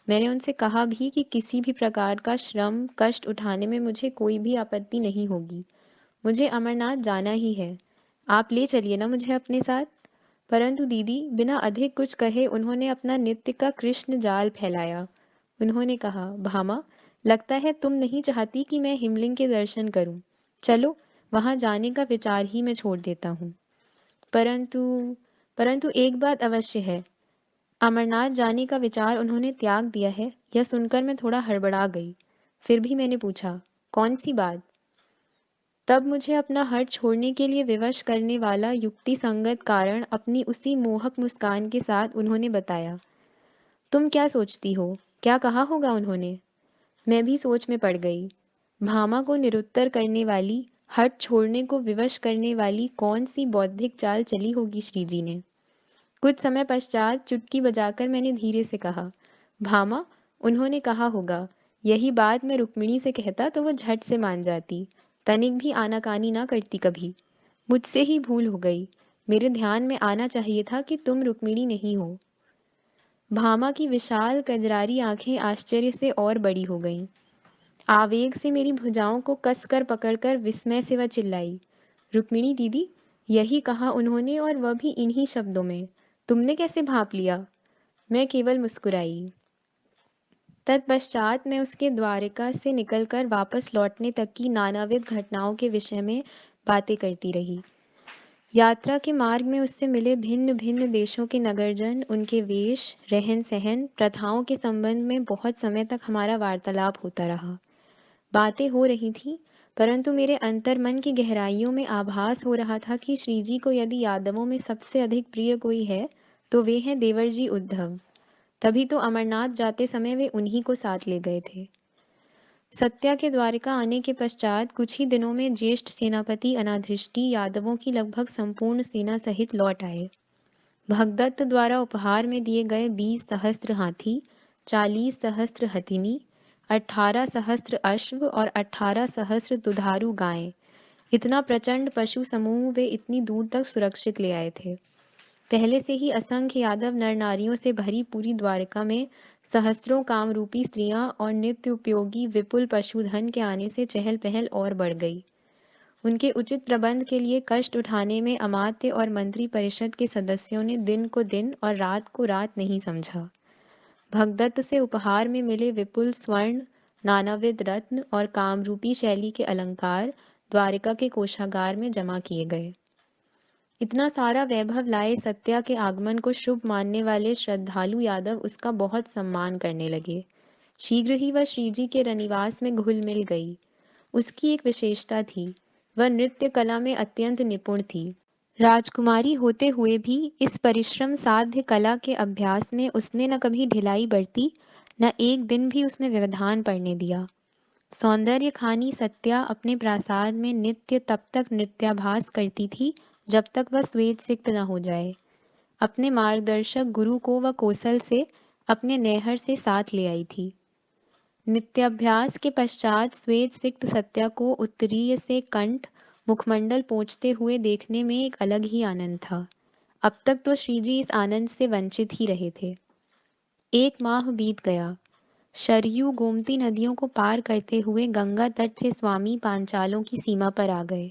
मैंने उनसे कहा भी कि किसी भी प्रकार का श्रम कष्ट उठाने में मुझे कोई भी आपत्ति नहीं होगी। मुझे अमरनाथ जाना ही है। आप ले चलिए ना मुझे अपने साथ। परंतु दीदी, बिना अधिक कुछ कहे उन्होंने अपना नित्य का कृष्ण जाल फैलाया। उन्होंने कहा, भामा, लगता है तुम नहीं चाहती कि मैं हिमलिंग के दर्शन करूं। चलो, वहां जाने का विचार ही मैं छोड़ देता हूँ। परंतु परंतु एक बात अवश्य है, अमरनाथ जाने का विचार उन्होंने त्याग दिया है। यह सुनकर मैं थोड़ा हड़बड़ा गई। फिर भी मैंने पूछा, कौन सी बात? तब मुझे अपना हट छोड़ने के लिए विवश करने वाला युक्ति संगत कारण अपनी उसी मोहक मुस्कान के साथ उन्होंने बताया। तुम क्या सोचती हो? क्या कहा होगा उन्होंने? मैं भी सोच में पड़ गई। भामा को निरुत्तर करने वाली, हट छोड़ने को विवश करने वाली कौन सी बौद्धिक चाल चली होगी श्रीजी ने? कुछ समय पश्चात चुटकी बजाकर मैंने धीरे से कहा, भामा, उन्होंने कहा होगा। यही बात मैं रुक्मिणी से कहता तो वो झट से मान जाती, तनिक भी आनाकानी ना करती कभी। मुझसे ही भूल हो गई। मेरे ध्यान में आना चाहिए था कि तुम रुक्मिणी नहीं हो। भामा की विशाल कजरारी आंखें आश्चर्य से और बड़ी हो गईं। आवेग से मेरी भुजाओं को कसकर पकड़कर विस्मय से वह चिल्लाई, रुक्मिणी दीदी, यही कहा उन्होंने और वह भी इन्हीं शब्दों में। तुमने कैसे भांप लिया? मैं केवल मुस्कुराई। तत्पश्चात मैं उसके द्वारिका से निकलकर वापस लौटने तक की नानाविध घटनाओं के विषय में बातें करती रही। यात्रा के मार्ग में उससे मिले भिन्न भिन्न देशों के नगरजन, उनके वेश, रहन सहन, प्रथाओं के संबंध में बहुत समय तक हमारा वार्तालाप होता रहा। बातें हो रही थीं, परंतु मेरे अंतर्मन की गहराइयों में आभास हो रहा था कि श्रीजी को यदि यादवों में सबसे अधिक प्रिय कोई है तो वे हैं देवरजी उद्धव। तभी तो अमरनाथ जाते समय वे उन्हीं को साथ ले गए थे। सत्या के द्वारिका आने के पश्चात कुछ ही दिनों में ज्येष्ठ सेनापति अनाधृष्टि यादवों की लगभग संपूर्ण सेना सहित लौट आए। भगदत्त द्वारा उपहार में दिए गए 20 सहस्त्र हाथी, 40 सहस्त्र हथिनी, 18 सहस्त्र अश्व और 18 सहस्त्र दुधारू गायें, इतना प्रचंड पशु समूह वे इतनी दूर तक सुरक्षित ले आए थे। पहले से ही असंख्य यादव नर नारियों से भरी पूरी द्वारिका में सहस्रों कामरूपी स्त्रियां और नित्य उपयोगी विपुल पशुधन के आने से चहल पहल और बढ़ गई। उनके उचित प्रबंध के लिए कष्ट उठाने में अमात्य और मंत्री परिषद के सदस्यों ने दिन को दिन और रात को रात नहीं समझा। भगदत्त से उपहार में मिले विपुल स्वर्ण, नानाविध रत्न और कामरूपी शैली के अलंकार द्वारिका के कोषागार में जमा किए गए। इतना सारा वैभव लाए सत्या के आगमन को शुभ मानने वाले श्रद्धालु यादव उसका बहुत सम्मान करने लगे। शीघ्र ही वह श्रीजी के रनिवास में घुल मिल गई। उसकी एक विशेषता थी, वह नृत्य कला में अत्यंत निपुण थी। राजकुमारी होते हुए भी इस परिश्रम साध्य कला के अभ्यास में उसने न कभी ढिलाई बरती, न एक दिन भी उसमें व्यवधान पड़ने दिया। सौंदर्य खानी सत्या अपने प्रासाद में नित्य तब तक नृत्याभास करती थी जब तक वह श्वेत सिक्त न हो जाए। अपने मार्गदर्शक गुरु को वह कौशल से अपने नैहर से साथ ले आई थी। नित्याभ्यास के पश्चात श्वेत सिक्त सत्या को उत्तरीय से कंठ मुखमंडल पोंछते हुए देखने में एक अलग ही आनंद था। अब तक तो श्रीजी इस आनंद से वंचित ही रहे थे। 1 माह बीत गया। सरयू गोमती नदियों को पार करते हुए गंगा तट से स्वामी पांचालों की सीमा पर आ गए।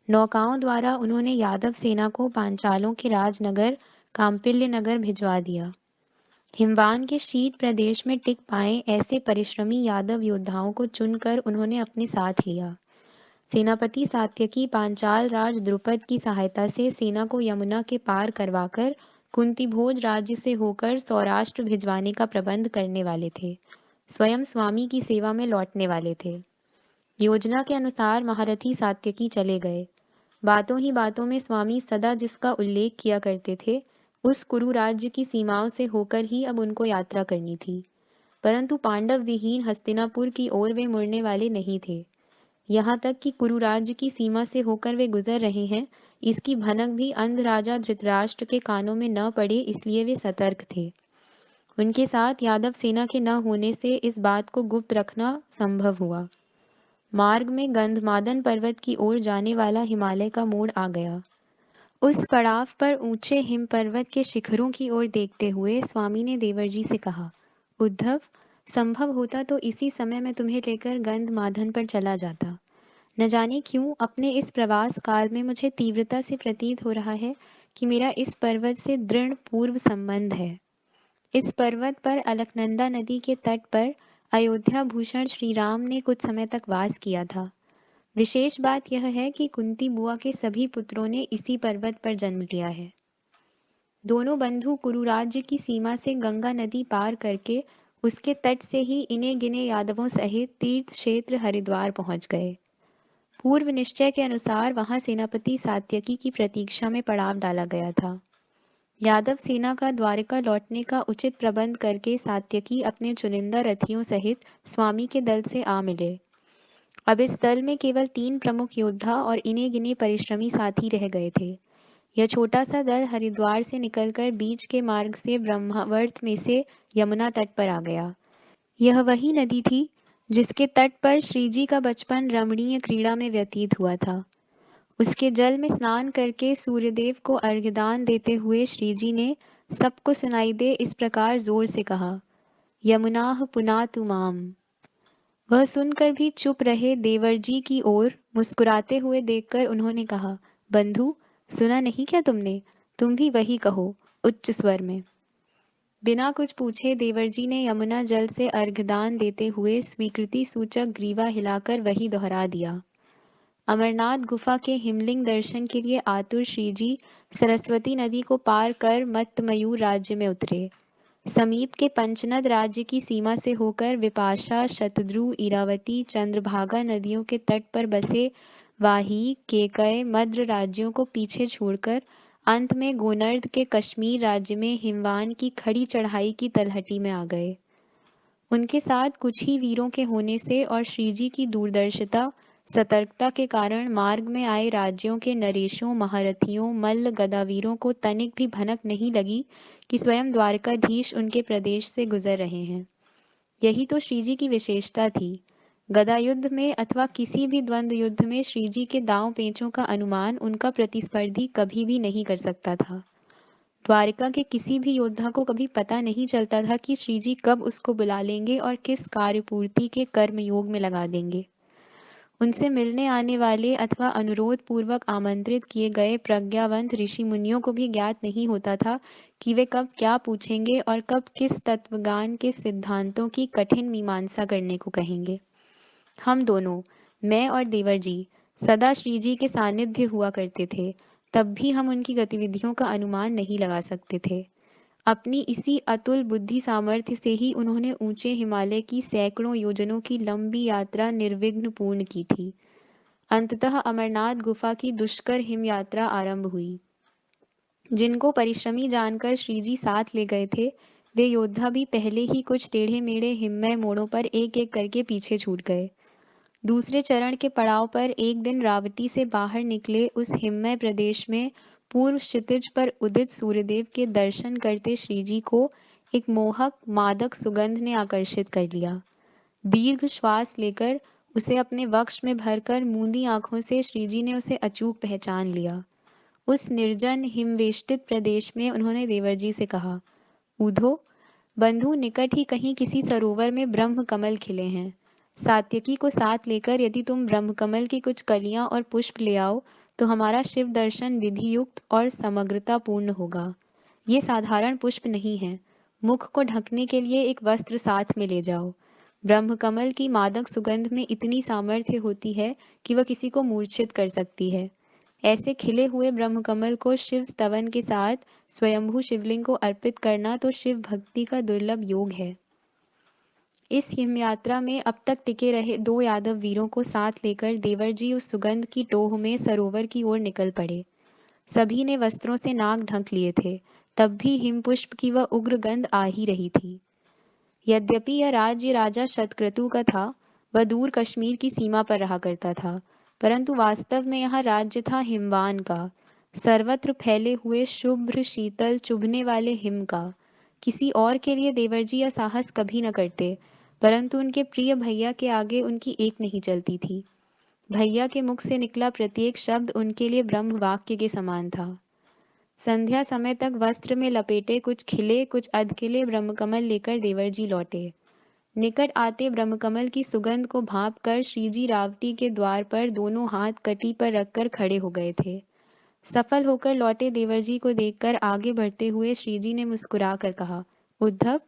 नौकाओं द्वारा उन्होंने यादव सेना को पांचालों के राजनगर कांपिल्य नगर भिजवा दिया। हिमवान के शीत प्रदेश में टिक पाए ऐसे परिश्रमी यादव योद्धाओं को चुनकर उन्होंने अपने साथ लिया। सेनापति सात्यकी पांचाल राज द्रुपद की सहायता से सेना को यमुना के पार करवाकर कुंतीभोज राज्य से होकर सौराष्ट्र भिजवाने का प्रबंध करने वाले थे। स्वयं स्वामी की सेवा में लौटने वाले थे। योजना के अनुसार महारथी सात्यकी चले गए। बातों ही बातों में स्वामी सदा जिसका उल्लेख किया करते थे, उस कुरु राज्य की सीमाओं से होकर ही अब उनको यात्रा करनी थी। परंतु पांडव विहीन हस्तिनापुर की ओर वे मुड़ने वाले नहीं थे। यहाँ तक कि कुरु राज्य की सीमा से होकर वे गुजर रहे हैं, इसकी भनक भी अंध राजा धृतराष्ट्र के कानों में न पड़े, इसलिए वे सतर्क थे। उनके साथ यादव सेना के न होने से इस बात को गुप्त रखना संभव हुआ। मार्ग में गंधमादन पर्वत की ओर जाने वाला हिमालय का मोड़ आ गया। उस पड़ाव पर ऊंचे हिम पर्वत के शिखरों की ओर देखते हुए स्वामी ने देवरजी से कहा, उद्धव, संभव होता तो इसी समय मैं तुम्हें लेकर गंधमादन पर चला जाता। न जाने क्यों अपने इस प्रवास काल में मुझे तीव्रता से प्रतीत हो रहा है कि मेरा इस पर्वत से दृढ़ पूर्व संबंध है। इस पर्वत पर अलकनंदा नदी के तट पर अयोध्या भूषण श्री राम ने कुछ समय तक वास किया था। विशेष बात यह है कि कुंती बुआ के सभी पुत्रों ने इसी पर्वत पर जन्म लिया है। दोनों बंधु कुरु राज्य की सीमा से गंगा नदी पार करके उसके तट से ही इने गिने यादवों सहित तीर्थ क्षेत्र हरिद्वार पहुंच गए। पूर्व निश्चय के अनुसार वहां सेनापति सात्यकी की प्रतीक्षा में पड़ाव डाला गया था। यादव सेना का द्वारका लौटने का उचित प्रबंध करके सात्यकी अपने चुनिंदा रथियों सहित स्वामी के दल से आ मिले। अब इस दल में केवल 3 प्रमुख योद्धा और इने गिने परिश्रमी साथी रह गए थे। यह छोटा सा दल हरिद्वार से निकलकर बीच के मार्ग से ब्रह्मावर्त में से यमुना तट पर आ गया। यह वही नदी थी जिसके तट पर श्रीजी का बचपन रमणीय क्रीड़ा में व्यतीत हुआ था। उसके जल में स्नान करके सूर्यदेव को अर्घ्यदान देते हुए श्रीजी ने सबको सुनाई दे इस प्रकार जोर से कहा, यमुनाह पुनातु माम। वह सुनकर भी चुप रहे देवरजी की ओर मुस्कुराते हुए देखकर उन्होंने कहा, बंधु, सुना नहीं क्या तुमने? तुम भी वही कहो, उच्च स्वर में। बिना कुछ पूछे देवरजी ने यमुना जल से अर्घदान देते हुए स्वीकृति सूचक ग्रीवा हिलाकर वही दोहरा दिया। अमरनाथ गुफा के हिमलिंग दर्शन के लिए आतुर श्रीजी सरस्वती नदी को पार कर मत्तमयूर राज्य में उतरे। समीप के पंचनद राज्य की सीमा से होकर विपाशा, शतद्रु, इरावती, चंद्रभागा नदियों के तट पर बसे वाही, केकय, मद्र राज्यों को पीछे छोड़कर अंत में गोनर्द के कश्मीर राज्य में हिमवान की खड़ी चढ़ाई की तलहटी में आ गए। उनके साथ कुछ ही वीरों के होने से और श्रीजी की दूरदर्शिता, सतर्कता के कारण मार्ग में आए राज्यों के नरेशों, महारथियों, मल्ल गदावीरों को तनिक भी भनक नहीं लगी कि स्वयं द्वारकाधीश उनके प्रदेश से गुजर रहे हैं। यही तो श्रीजी की विशेषता थी। गदा युद्ध में अथवा किसी भी द्वंद्व युद्ध में श्रीजी के दांव पेचों का अनुमान उनका प्रतिस्पर्धी कभी भी नहीं कर सकता था। द्वारिका के किसी भी योद्धा को कभी पता नहीं चलता था कि श्रीजी कब उसको बुला लेंगे और किस कार्यपूर्ति के कर्मयोग में लगा देंगे। उनसे मिलने आने वाले अथवा अनुरोध पूर्वक आमंत्रित किए गए प्रज्ञावंत ऋषि मुनियों को भी ज्ञात नहीं होता था कि वे कब क्या पूछेंगे और कब किस तत्वज्ञान के सिद्धांतों की कठिन मीमांसा करने को कहेंगे। हम दोनों, मैं और देवरजी, सदा श्रीजी के सानिध्य हुआ करते थे, तब भी हम उनकी गतिविधियों का अनुमान नहीं लगा सकते थे। अपनी इसी अतुल बुद्धि सामर्थ्य से ही उन्होंने ऊंचे हिमालय की सैकड़ों योजनों की लंबी यात्रा निर्विघ्न पूर्ण की थी। अंततः अमरनाथ गुफा की दुष्कर हिम यात्रा आरंभ हुई। जिनको परिश्रमी जानकर श्रीजी साथ ले गए थे, वे योद्धा भी पहले ही कुछ टेढ़े मेढ़े हिममय मोड़ों पर एक एक करके पीछे छूट गए। दूसरे चरण के पड़ाव पर एक दिन रावटी से बाहर निकले उस हिममय प्रदेश में पूर्व क्षितिज पर उदित सूर्यदेव के दर्शन करते श्रीजी को एक मोहक मादक सुगंध ने आकर्षित कर लिया। दीर्घ श्वास लेकर उसे अपने वक्ष में भरकर मूंदी आंखों से श्रीजी ने उसे अचूक पहचान लिया। उस निर्जन हिमवेष्टित प्रदेश में उन्होंने देवरजी से कहा, ऊधो, बंधु, निकट ही कहीं किसी सरोवर में ब्रह्म कमल खिले हैं। सात्यकी को साथ लेकर यदि तुम ब्रह्म कमल की कुछ कलियां और पुष्प ले आओ तो हमारा शिव दर्शन विधियुक्त और समग्रता पूर्ण होगा। ये साधारण पुष्प नहीं है। मुख को ढकने के लिए एक वस्त्र साथ में ले जाओ। ब्रह्म कमल की मादक सुगंध में इतनी सामर्थ्य होती है कि वह किसी को मूर्छित कर सकती है। ऐसे खिले हुए ब्रह्मकमल को शिव स्तवन के साथ स्वयंभू शिवलिंग को अर्पित करना तो शिव भक्ति का दुर्लभ योग है। इस हिम यात्रा में अब तक टिके रहे दो यादव वीरों को साथ लेकर देवर जी उस सुगंध की टोह में सरोवर की ओर निकल पड़े। सभी ने वस्त्रों से नाक ढक लिए थे, तब भी हिमपुष्प की वह उग्र गंध आ ही रही थी। यद्यपि यह राज्य राजा शतक्रतु का था, वह दूर कश्मीर की सीमा पर रहा करता था, परंतु वास्तव में यह राज्य था हिमवान का, सर्वत्र फैले हुए शुभ्र शीतल चुभने वाले हिम का। किसी और के लिए देवरजी यह साहस कभी न करते, परंतु उनके प्रिय भैया के आगे उनकी एक नहीं चलती थी। भैया के मुख से निकला प्रत्येक शब्द उनके लिए ब्रह्म वाक्य के समान था। संध्या समय तक वस्त्र में लपेटे कुछ खिले कुछ अधखिले ब्रह्मकमल लेकर देवरजी लौटे। निकट आते ब्रह्मकमल की सुगंध को भांप कर श्रीजी रावटी के द्वार पर दोनों हाथ कटी पर रखकर खड़े हो गए थे। सफल होकर लौटे देवरजी को देखकर आगे बढ़ते हुए श्रीजी ने मुस्कुरा कर कहा, उद्धव,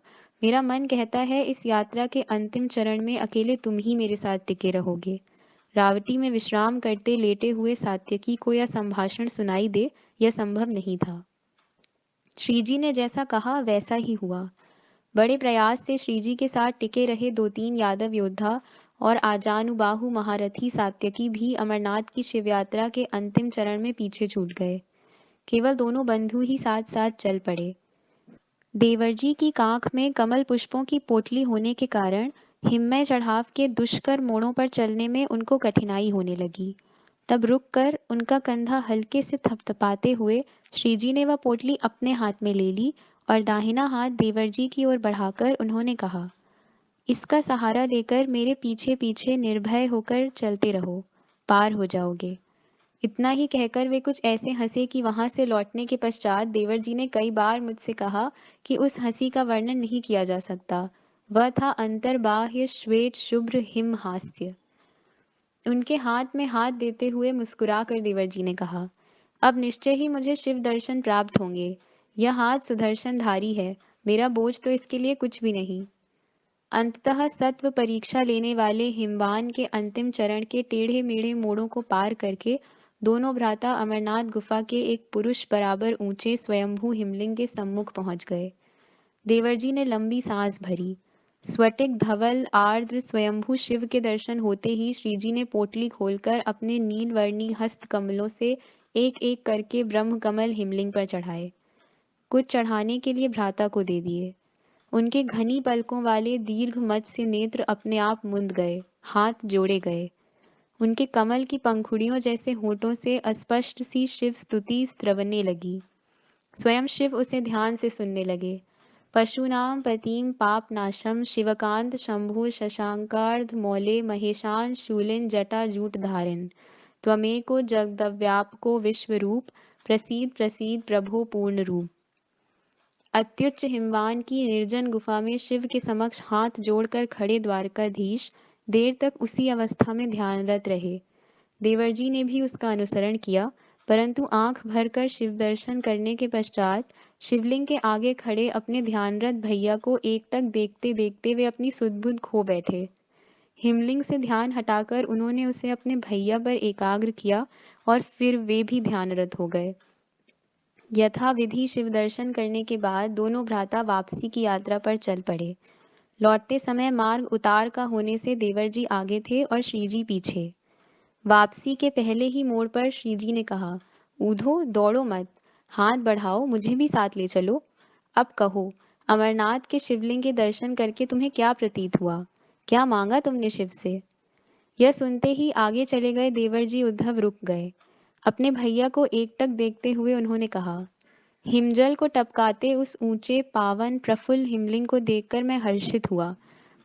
मेरा मन कहता है इस यात्रा के अंतिम चरण में अकेले तुम ही मेरे साथ टिके रहोगे। रावटी में विश्राम करते लेटे हुए सात्यकी को यह संभाषण सुनाई दे, यह संभव नहीं था। श्रीजी ने जैसा कहा वैसा ही हुआ। बड़े प्रयास से श्रीजी के साथ टिके रहे दो तीन यादव योद्धा और आजानुबाहु महारथी सात्यकी भी अमरनाथ की शिवयात्रा के अंतिम चरण में पीछे छूट गए। केवल दोनों बंधु ही साथ साथ चल पड़े। देवरजी की कांख में कमल पुष्पों की पोटली होने के कारण हिममय चढ़ाव के दुष्कर मोड़ों पर चलने में उनको कठिनाई होने लगी। तब रुककर उनका कंधा हल्के से थपथपाते हुए श्रीजी ने वह पोटली अपने हाथ में ले ली और दाहिना हाथ देवरजी की ओर बढ़ाकर उन्होंने कहा, इसका सहारा लेकर मेरे पीछे पीछे निर्भय होकर चलते रहो, पार हो जाओगे। इतना ही कहकर वे कुछ ऐसे हंसे कि वहां से लौटने के पश्चात देवरजी ने कई बार मुझसे कहा कि उस हंसी का वर्णन नहीं किया जा सकता। वह था अंतर्बाह्य श्वेत शुभ्र हिम हास्य। उनके हाथ में हाथ देते हुए मुस्कुरा कर देवरजी ने कहा, अब निश्चय ही मुझे शिव दर्शन प्राप्त होंगे। यह हाथ सुदर्शनधारी है, मेरा बोझ तो इसके लिए कुछ भी नहीं। अंततः सत्व परीक्षा लेने वाले हिमवान के अंतिम चरण के टेढ़े मेढ़े मोड़ों को पार करके दोनों भ्राता अमरनाथ गुफा के एक पुरुष बराबर ऊंचे स्वयंभू हिमलिंग के सम्मुख पहुंच गए। देवरजी ने लंबी सांस भरी। स्फटिक धवल आर्द्र स्वयंभू शिव के दर्शन होते ही श्रीजी ने पोटली खोलकर अपने नीलवर्णी हस्त कमलों से एक एक करके ब्रह्म कमल हिमलिंग पर चढ़ाए। कुछ चढ़ाने के लिए भ्राता को दे दिए। उनके घनी पलकों वाले दीर्घ मत्स्य नेत्र अपने आप मुंद गए, हाथ जोड़े गए। उनके कमल की पंखुड़ियों जैसे होठों से अस्पष्ट सी शिव स्तुति स्रवने लगी। स्वयं शिव उसे ध्यान से सुनने लगे। पशूनां पतिं पापनाशं शिवकांत शंभो शशांकार्ध मौले महेशान शूलिन जटा जूट धारिन त्वमेको जगदव्यापको विश्वरूप प्रसीद प्रसीद प्रभो पूर्ण रूप। अत्युच्च हिमवान की निर्जन गुफा में शिव के समक्ष हाथ जोड़कर खड़े द्वारकाधीश देर तक उसी अवस्था में ध्यानरत रहे। देवरजी ने भी उसका अनुसरण किया, परंतु आंख भरकर शिव दर्शन करने के पश्चात शिवलिंग के आगे खड़े अपने ध्यानरत भैया को एकटक देखते देखते वे अपनी सुध-बुध खो बैठे। हिमलिंग से ध्यान हटाकर उन्होंने उसे अपने भैया पर एकाग्र किया और फिर वे भी ध्यानरत हो गए। यथाविधि शिव दर्शन करने के बाद दोनों भ्राता वापसी की यात्रा पर चल पड़े। लौटते समय मार्ग उतार का होने से देवरजी आगे थे और श्रीजी पीछे। वापसी के पहले ही मोड़ पर श्रीजी ने कहा, ऊधो दौड़ो मत, हाथ बढ़ाओ, मुझे भी साथ ले चलो। अब कहो, अमरनाथ के शिवलिंग के दर्शन करके तुम्हें क्या प्रतीत हुआ? क्या मांगा तुमने शिव से? यह सुनते ही आगे चले गए देवरजी उद्धव रुक गए। अपने भैया को एकटक देखते हुए उन्होंने कहा, हिमजल को टपकाते उस ऊंचे पावन प्रफुल्ल हिमलिंग को देखकर मैं हर्षित हुआ,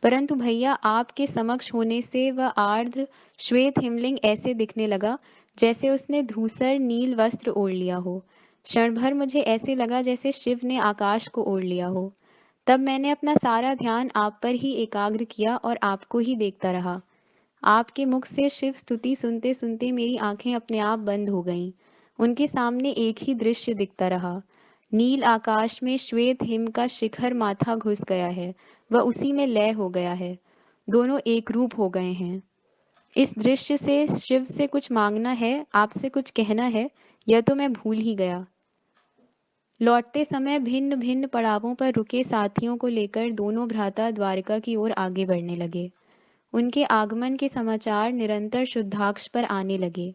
परंतु भैया आपके समक्ष होने से वह आर्द्र श्वेत हिमलिंग ऐसे दिखने लगा जैसे उसने धूसर नील वस्त्र ओढ़ लिया हो। क्षण भर मुझे ऐसे लगा जैसे शिव ने आकाश को ओढ़ लिया हो। तब मैंने अपना सारा ध्यान आप पर ही एकाग्र किया और आपको ही देखता रहा। आपके मुख से शिव स्तुति सुनते सुनते मेरी आंखें अपने आप बंद हो गईं। उनके सामने एक ही दृश्य दिखता रहा। नील आकाश में श्वेत हिम का शिखर माथा घुस गया है, वह उसी में लय हो गया है। दोनों एक रूप हो गए हैं। इस दृश्य से शिव से कुछ मांगना है, आपसे कुछ कहना है, यह तो मैं भूल ही गया। लौटते समय भिन्न भिन्न पड़ावों पर रुके साथियों को लेकर दोनों भ्राता द्वारका की ओर आगे बढ़ने लगे। उनके आगमन के समाचार निरंतर शुद्धाक्ष पर आने लगे।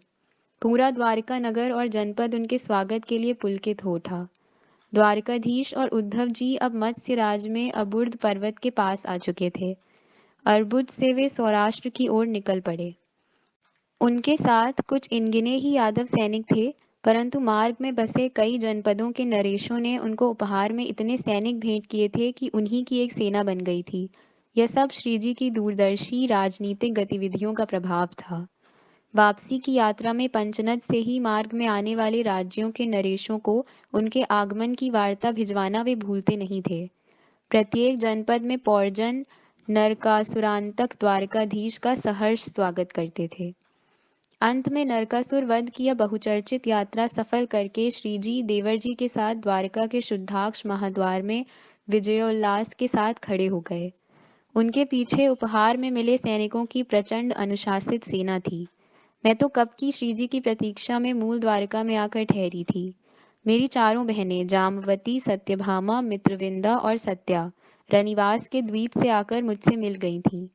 पूरा द्वारका नगर और जनपद उनके स्वागत के लिए पुलकित हो उठा। द्वारकाधीश और उद्धव जी अब मत्स्य राज में अबुर्द पर्वत के पास आ चुके थे। अर्बुद से वे सौराष्ट्र की ओर निकल पड़े। उनके साथ कुछ इनगिने ही यादव सैनिक थे, परंतु मार्ग में बसे कई जनपदों के नरेशों ने उनको उपहार में इतने सैनिक भेंट किए थे कि उन्हीं की एक सेना बन गई थी। यह सब श्रीजी की दूरदर्शी राजनीतिक गतिविधियों का प्रभाव था। वापसी की यात्रा में पंचनद से ही मार्ग में आने वाले राज्यों के नरेशों को उनके आगमन की वार्ता भिजवाना वे भूलते नहीं थे। प्रत्येक जनपद में पौरजन नरकासुरांतक द्वारकाधीश का सहर्ष स्वागत करते थे। अंत में नरकासुर वध की यह बहुचर्चित यात्रा सफल करके श्रीजी देवर जी के साथ द्वारका के शुद्धाक्ष महाद्वार में विजयोल्लास के साथ खड़े हो गए। उनके पीछे उपहार में मिले सैनिकों की प्रचंड अनुशासित सेना थी। मैं तो कब की श्रीजी की प्रतीक्षा में मूल द्वारका में आकर ठहरी थी। मेरी चारों बहनें जामवती, सत्यभामा, मित्रविंदा और सत्या रनिवास के द्वीप से आकर मुझसे मिल गई थीं।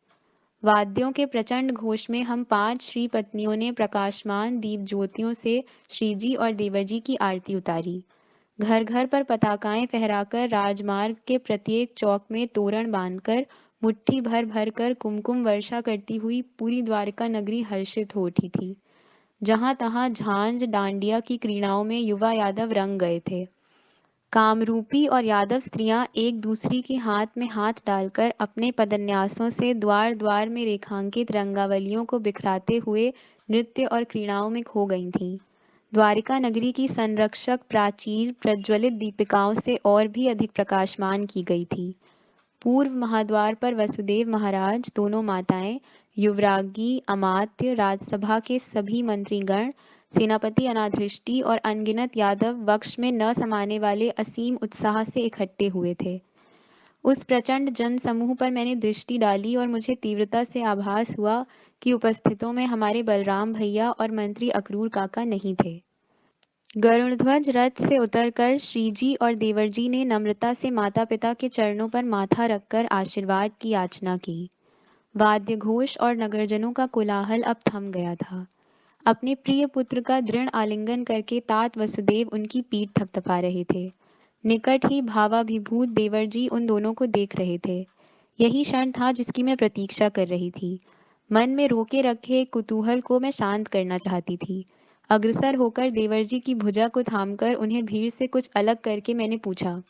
वाद्यों के प्रचंड घोष में हम 5 श्री पत्नियों ने प्रकाशमान दीप ज्योतियों से श्रीजी और देवरजी की आरती उतारी। घर घर पर पताकाएं फहराकर राजमार्ग के प्रत्येक चौक में तोरण बांधकर मुट्ठी भर भर कर कुमकुम वर्षा करती हुई पूरी द्वारका नगरी हर्षित हो उठी थी। जहां तहां झांझ डांडिया की क्रीड़ाओं में युवा यादव रंग गए थे। कामरूपी और यादव स्त्रियां एक दूसरी के हाथ में हाथ डालकर अपने पदन्यासों से द्वार द्वार में रेखांकित रंगावलियों को बिखराते हुए नृत्य और क्रीड़ाओं में खो गई थीं। द्वारिका नगरी की संरक्षक प्राचीर प्रज्वलित दीपिकाओं से और भी अधिक प्रकाशमान की गई थी। पूर्व महाद्वार पर वसुदेव महाराज, दोनों माताएं, युवरागी, अमात्य, राजसभा के सभी मंत्रीगण, सेनापति अनाधृष्टि और अनगिनत यादव वक्ष में न समाने वाले असीम उत्साह से इकट्ठे हुए थे। उस प्रचंड जन समूह पर मैंने दृष्टि डाली और मुझे तीव्रता से आभास हुआ कि उपस्थितों में हमारे बलराम भैया और मंत्री अक्रूर काका नहीं थे। गरुड़ध्वज रथ से उतरकर श्रीजी और देवरजी ने नम्रता से माता पिता के चरणों पर माथा रखकर आशीर्वाद की याचना की। वाद्य घोष और नगरजनों का कोलाहल अब थम गया था। अपने प्रिय पुत्र का दृढ़ आलिंगन करके तात वसुदेव उनकी पीठ थपथपा रहे थे। निकट ही भावाभिभूत देवरजी उन दोनों को देख रहे थे। यही क्षण था जिसकी मैं प्रतीक्षा कर रही थी। मन में रोके रखे कुतूहल को मैं शांत करना चाहती थी। अग्रसर होकर देवरजी की भुजा को थामकर उन्हें भीड़ से कुछ अलग करके मैंने पूछा,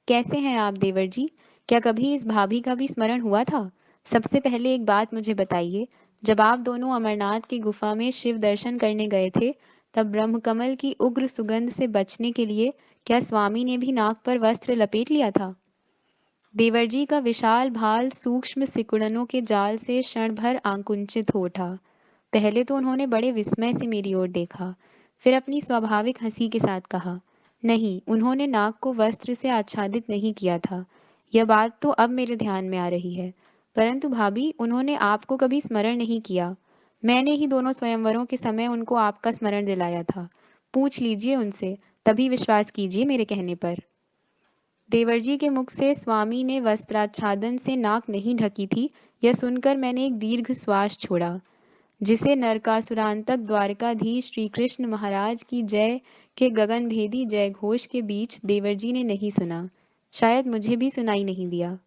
कैसे हैं आप देवरजी? क्या कभी इस भाभी का भी स्मरण हुआ था? सबसे पहले एक बात मुझे बताइए, जब आप दोनों अमरनाथ की गुफा में शिव दर्शन करने गए थे, तब ब्रह्मकमल की उग्र सुगंध से बचने के लिए क्या स्वामी ने भी नाक पर वस्त्र लपेट लिया था? देवरजी का विशाल भाल सूक्ष्म सिकुड़नों के जाल से क्षण भर आकुंचित हो उठा। पहले तो उन्होंने बड़े विस्मय से मेरी ओर देखा, फिर अपनी स्वाभाविक हंसी के साथ कहा, नहीं, उन्होंने नाक को वस्त्र से आच्छादित नहीं किया था। यह बात तो अब मेरे ध्यान में आ रही है। परंतु भाभी, उन्होंने आपको कभी स्मरण नहीं किया। मैंने ही दोनों स्वयंवरों के समय उनको आपका स्मरण दिलाया था। पूछ लीजिए उनसे, तभी विश्वास कीजिए मेरे कहने पर। देवरजी के मुख से स्वामी ने वस्त्राच्छादन से नाक नहीं ढकी थी, यह सुनकर मैंने एक दीर्घ श्वास छोड़ा, जिसे नरकासुरांतक द्वारकाधीश श्री कृष्ण महाराज की जय के गगनभेदी जयघोष के बीच देवरजी ने नहीं सुना। शायद मुझे भी सुनाई नहीं दिया।